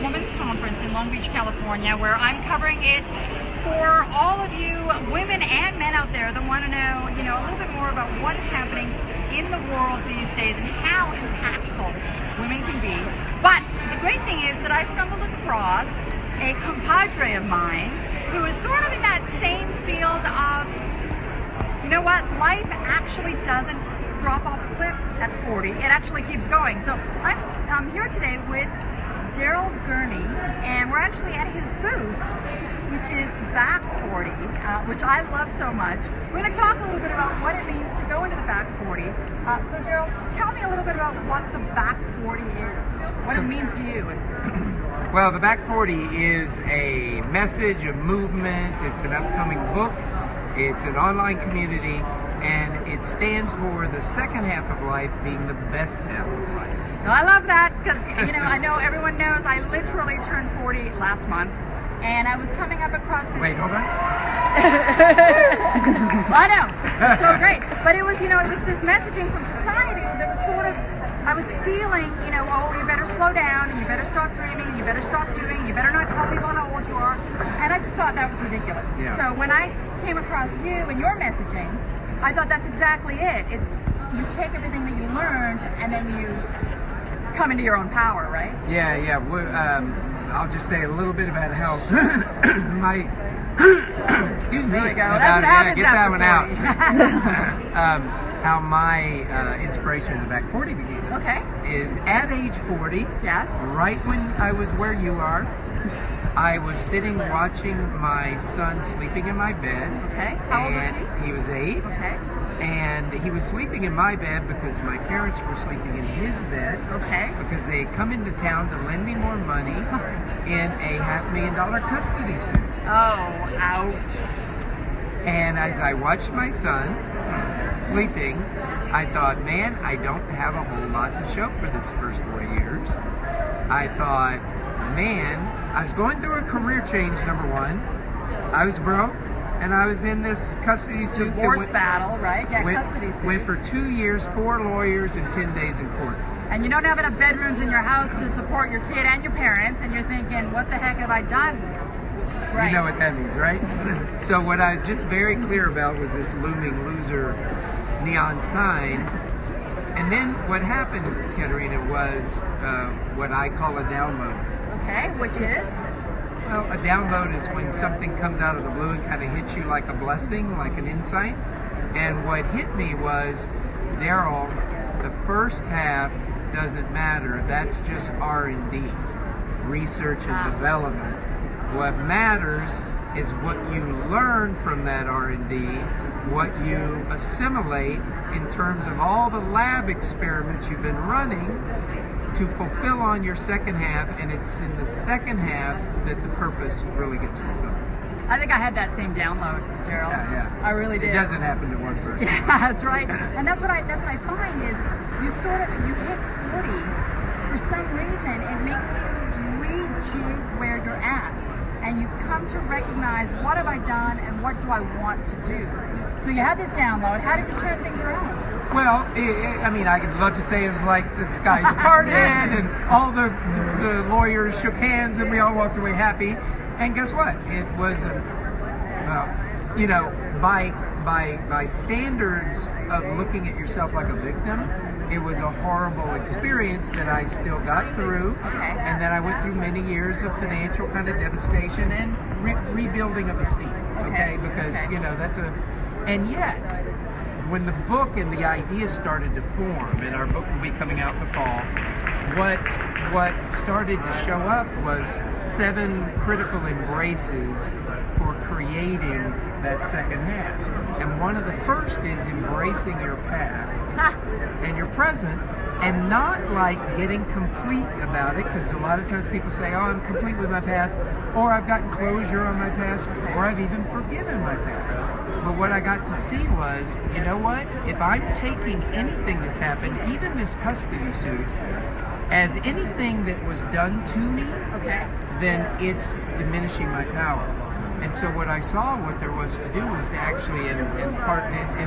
Women's Conference in Long Beach, California, where I'm covering it for all of you women and men out there that want to know, a little bit more about what is happening in the world these days and how impactful women can be. But the great thing is that I stumbled across a compadre of mine who is sort of in that same field of, life actually doesn't drop off a cliff at 40. It actually keeps going. So I'm here today with Darrell Gurney, and we're actually at his booth, which is the Back 40, which I love so much. We're going to talk a little bit about what it means to go into the Back 40. So Darrell, tell me a little bit about what the Back 40 is, what it means to you. Well, the Back 40 is a message, a movement. It's an upcoming book. It's an online community, and it stands for the second half of life being the best half of life. So I love that because, I know everyone knows I literally turned 40 last month, and I was coming up across this... Wait, hold on. I know. So great. But it was, it was this messaging from society that was sort of, I was feeling, you better slow down, and you better stop dreaming, you better stop doing, you better not tell people how old you are. And I just thought that was ridiculous. Yeah. So when I came across you and your messaging, I thought that's exactly it. It's, you take everything that you learned and then you come into your own power, right? Yeah. I'll just say a little bit about how my... excuse me. There we go. That's what happens get that after one out. How my inspiration in the Back 40 began. Okay. Is at age 40. Yes. Right when I was where you are, I was sitting watching my son sleeping in my bed. Okay. How old was he? He was 8. Okay. And he was sleeping in my bed because my parents were sleeping in his bed. Okay. Because they had come into town to lend me more money in a $500,000 custody suit. Oh, ouch. And as I watched my son sleeping, I thought, man, I don't have a whole lot to show for this first 40 years. I thought, man, I was going through a career change, number one. I was broke, and I was in this custody suit. Divorce battle, right? Yeah, custody suit. Went for 2 years, 4 lawyers, and 10 days in court. And you don't have enough bedrooms in your house to support your kid and your parents, and you're thinking, what the heck have I done? Right. You know what that means, right? So what I was just very clear about was this looming loser neon sign. And then what happened, Katerina, was what I call a download. Okay, which is? Well, a download is when something comes out of the blue and kind of hits you like a blessing, like an insight. And what hit me was, Darrell, the first half doesn't matter. That's just R&D, research and development. What matters is what you learn from that R&D, what you assimilate in terms of all the lab experiments you've been running to fulfill on your second half, and it's in the second half that the purpose really gets fulfilled. I think I had that same download, Darrell. Yeah. I really did. It doesn't happen to one person. Yeah, that's right. And that's what I find is you hit 40, for some reason it makes you rejig where you're at. And you've come to recognize, what have I done and what do I want to do? So you had this download. How did you turn things around? Well, I'd love to say it was like the skies parted and all the lawyers shook hands and we all walked away happy. And guess what? It was, by standards of looking at yourself like a victim, it was a horrible experience that I still got through. Okay. And then I went through many years of financial kind of devastation and rebuilding of esteem. Okay? Because, that's and yet, when the book and the ideas started to form, and our book will be coming out in the fall, what started to show up was 7 critical embraces for creating that second half. And one of the first is embracing your past and your present, and not like getting complete about it, because a lot of times people say, oh, I'm complete with my past, or I've gotten closure on my past, or I've even forgiven my past. But what I got to see was, you know what? If I'm taking anything that's happened, even this custody suit, as anything that was done to me, then it's diminishing my power. And so what I saw what there was to do was to actually, in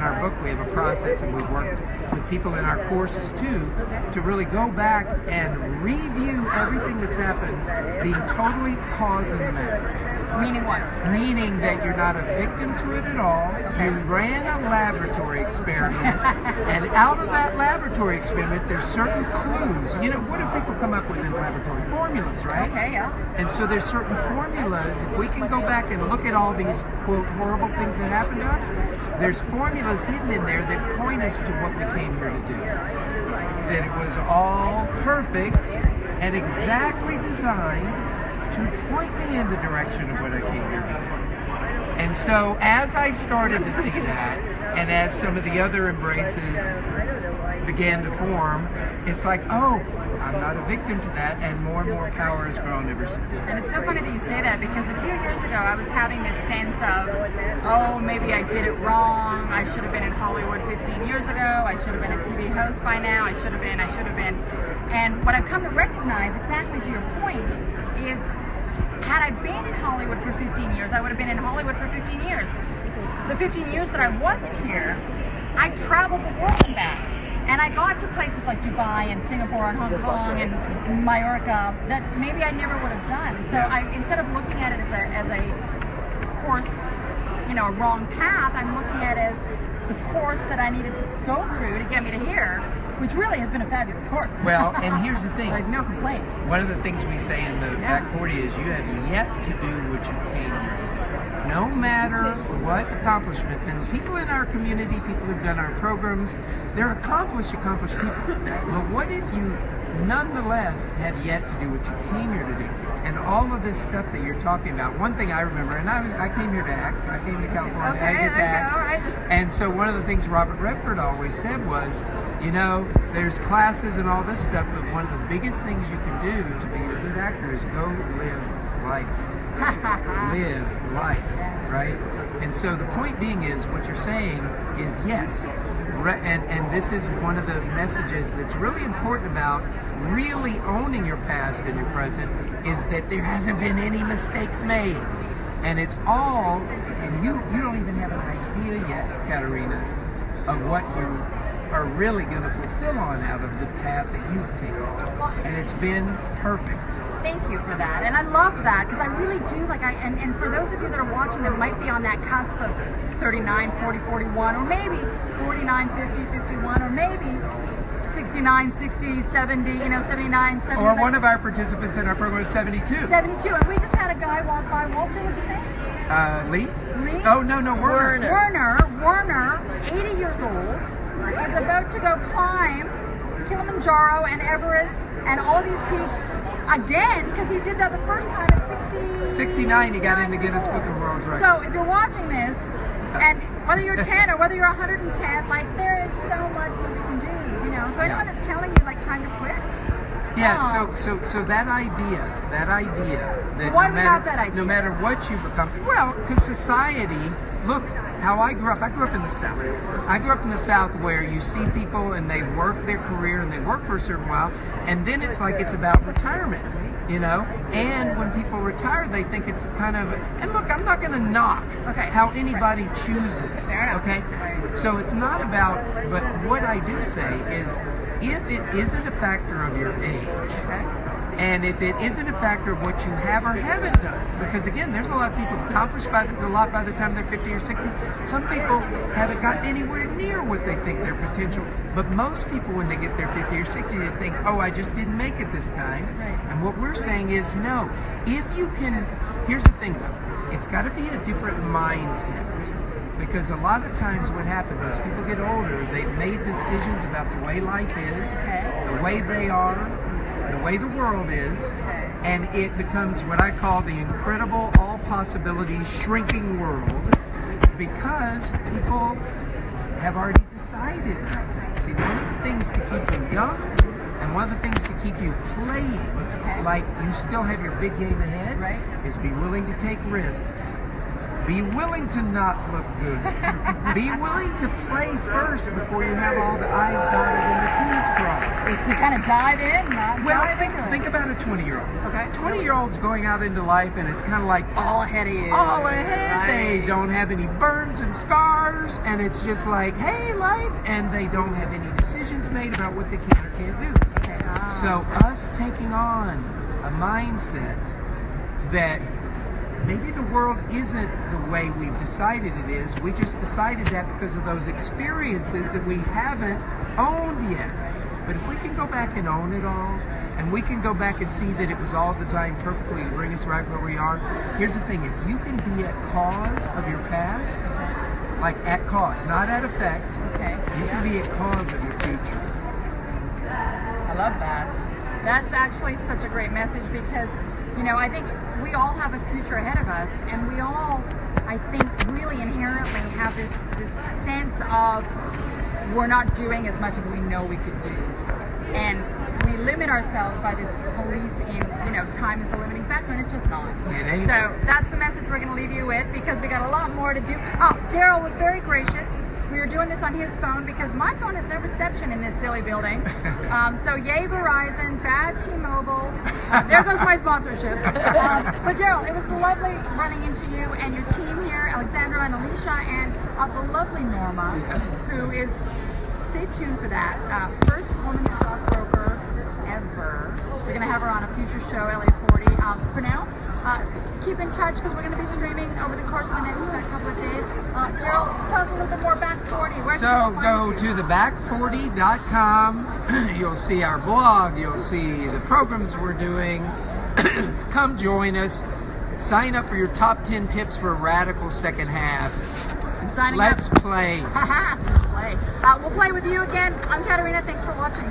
our book, we have a process, and we've worked with people in our courses too, to really go back and review everything that's happened, being totally cause and matter. Meaning what? Meaning that you're not a victim to it at all. You ran a laboratory experiment, and out of that laboratory experiment, there's certain clues. You know, what do people come up with in laboratory? Formulas, right? Okay, yeah. And so there's certain formulas. If we can go back and look at all these, quote, horrible things that happened to us, there's formulas hidden in there that point us to what we came here to do. That it was all perfect and exactly designed to point me in the direction of what I came here to do. And so as I started to see that, and as some of the other embraces began to form, it's like, oh, I'm not a victim to that, and more power has grown ever since. And it's so funny that you say that, because a few years ago I was having this sense of, oh, maybe I did it wrong, I should have been in Hollywood 15 years ago, I should have been a TV host by now, I should have been. And what I've come to recognize, exactly to your point, is had I been in Hollywood for 15 years, I would have been in Hollywood for 15 years. The 15 years that I wasn't here, I traveled the world and back. And I got to places like Dubai and Singapore and Hong Kong and Mallorca that maybe I never would have done. So instead of looking at it as a course, you know, a wrong path, I'm looking at it as the course that I needed to go through to get me to here, which really has been a fabulous course. Well, and here's the thing. Like, no complaints. One of the things we say in the back 40 is you have yet to do what you came here. No matter what accomplishments, and people in our community, people who've done our programs, they're accomplished people. But what if you nonetheless have yet to do what you came here to do? And all of this stuff that you're talking about, one thing I remember, and I came here to act. I came to California to act. And so one of the things Robert Redford always said was, you know, there's classes and all this stuff, but one of the biggest things you can do to be a good actor is go live life. Live life, right? And so the point being is, what you're saying is yes. And this is one of the messages that's really important about really owning your past and your present, is that there hasn't been any mistakes made. And it's all, and you don't even have an idea yet, Katerina, of what you are really going to fulfill on out of the path that you've taken. And it's been perfect. Thank you for that. And I love that, because I really do, like, and for those of you that are watching that might be on that cusp of 39, 40, 41, or maybe 49, 50, 51, or maybe 69, 60, 70, you know, 79, 70. Or one of our participants in our program is 72. 72, and we just had a guy walk by. Walter, what's his name? Lee? Lee? Oh, no, Werner. Werner, 80 years old, is about to go climb Kilimanjaro and Everest and all these peaks again, because he did that the first time at 69, he got in the Guinness Book of World Records. So if you're watching this, and whether you're 10 or whether you're 110, like, there is so much that we can do, you know. So anyone that's telling you, like, time to quit. Yeah, so that idea that why do we have that idea? No matter what you become, well, because society, look how I grew up in the South. I grew up in the South where you see people and they work their career and they work for a certain while, and then it's like it's about retirement, you know? And when people retire, they think it's kind of, and look, I'm not going to knock how anybody chooses, okay? So it's not about, but what I do say is, if it isn't a factor of your age, and if it isn't a factor of what you have or haven't done, because again, there's a lot of people accomplished a lot by the time they're 50 or 60. Some people haven't gotten anywhere near what they think their potential. But most people, when they get their 50 or 60, they think, oh, I just didn't make it this time. And what we're saying is, no. If you can, here's the thing though, it's got to be a different mindset. Because a lot of times what happens is people get older, they've made decisions about the way life is, the way they are, the way the world is, and it becomes what I call the incredible, all possibilities shrinking world, because people have already decided. See, one of the things to keep you young, and one of the things to keep you playing, like you still have your big game ahead, is be willing to take risks. Be willing to not look good. Be willing to play first before you have all the I's dotted and the T's crossed. Is to kind of dive in, not Well, dive think about a 20-year-old. Okay. 20-year-old's going out into life, and it's kind of like all ahead of you. all ahead. Right. They don't have any burns and scars, and it's just like, hey, life, and they don't have any decisions made about what they can or can't do. Okay. So us taking on a mindset that maybe the world isn't the way we've decided it is. We just decided that because of those experiences that we haven't owned yet. But if we can go back and own it all, and we can go back and see that it was all designed perfectly to bring us right where we are, here's the thing. If you can be at cause of your past, like at cause, not at effect, Okay. you can be at cause of your future. I love that. That's actually such a great message because, I think we all have a future ahead of us, and we all, I think, really inherently have this sense of we're not doing as much as we know we could do. And we limit ourselves by this belief in, time is a limiting factor, and it's just not. It ain't. So that's the message we're going to leave you with because we got a lot more to do. Oh, Darrell was very gracious. We were doing this on his phone because my phone has no reception in this silly building. So yay Verizon, bad T-Mobile. There goes my sponsorship. But Darrell, it was lovely running into you and your team here, Alexandra and Alicia, and the lovely Norma, who is, stay tuned for that, first woman stockbroker ever. We're going to have her on a future show, LA 40. For now, keep in touch because we're going to be streaming over the course of the next couple of days. Darrell, tell us a little bit more Back 40. Where So can go people find you? to theback40.com. You'll see our blog. You'll see the programs we're doing. Come join us. Sign up for your top 10 tips for a radical second half. I'm signing Let's up. play. Let's play. We'll play with you again. I'm Katerina. Thanks for watching.